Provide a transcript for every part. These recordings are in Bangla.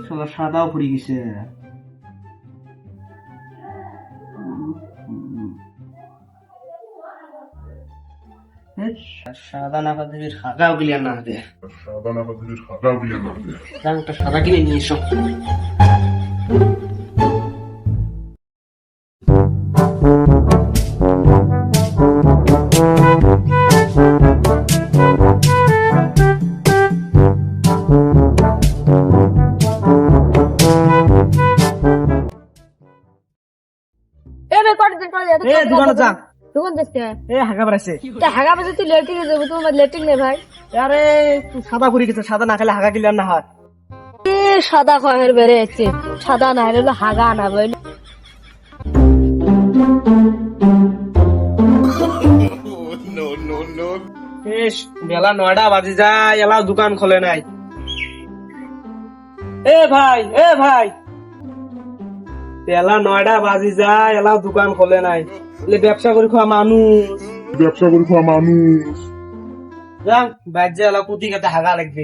শালা সাদাও ফুরি গেছে। সাদা না পাতে সাদাও ক্লিয়ার না হাতে। একটা সাদা কিনে নিয়ে এসো। দোকানে যা, দোকান দেখতে হাগা বেড়াইছে। হাগা বাজে তুই লেটিং এ যাবো, তোমার লেটিং নেই ভাই। আরে সাদা ফুরি গেছে, সাদা না খেলে হাগা ক্লিয়ার না হয়। সাদা খয়ের বেড়ে যাচ্ছে, সাদা না হলে হাগা না বলে। বেলা 9টা বাজে যায়, এলাও দোকান খোলে নাই। এ ভাই বেলা 9টা বাজে যায়, এলাও দোকান খোলে নাই। ব্যবসা করে খাওয়া মানুষ যান বাজ্যে এলাও কুটি কাতে হাগা লাগবে।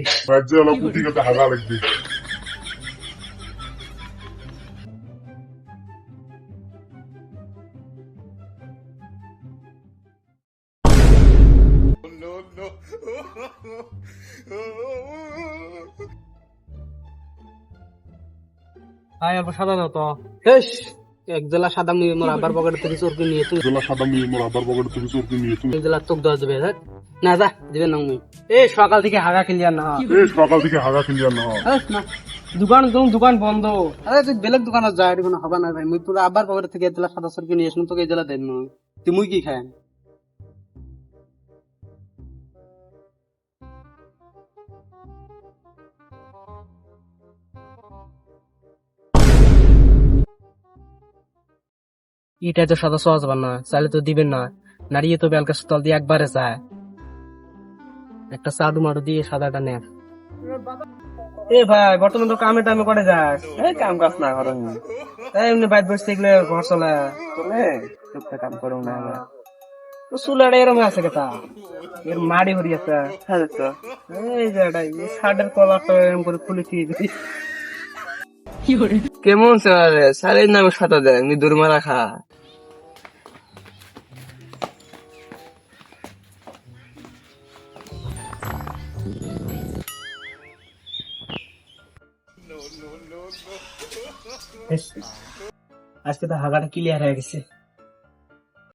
সাদা দাও তো। এক জেলা সাদা নিয়ে মোর আবার পকেট থেকে চোরকে নিয়ে তুই এক জেলা তোক দেওয়া যাবে। না যা দিবে না মুই। সকাল থেকে হাগা ক্লিয়ার না হয়। না দোকান বন্ধ। আরে তুই বেলেগ দোকানে যা, এটা কোনো হবে না ভাই। মুই পুরো আবার পকেট থেকে এক জেলা সাদা চোরকে নিয়ে আসুন, তোকে এই জেলা দেন নয়। তুই মুই কি খায় এটা তো সাদা সহজ না, চাইলে তো দিবেন না। নাড়িয়ে তো বেলকা স্থল দিয়ে একবারে যায়। একটা চাডু মাডু দিয়ে সাদাটা নেয়। ভাই বর্তমান তো কামে টামে করে যাস? কাম কাজ না করো এমনি বাইর বসে এগুলো ঘর চলে টুকটাক কাম করো না চুলাটা এরম আছে কেতা, এর মাড়ি হরি আছে। এই যে শার্টের কলারটা এরম করে খুলেছি। কেমন স্যার স্যারের নামে সাঁতা দেয় দূরমা রাখা। আজকে তো হাগাটা ক্লিয়ার হয়ে গেছে।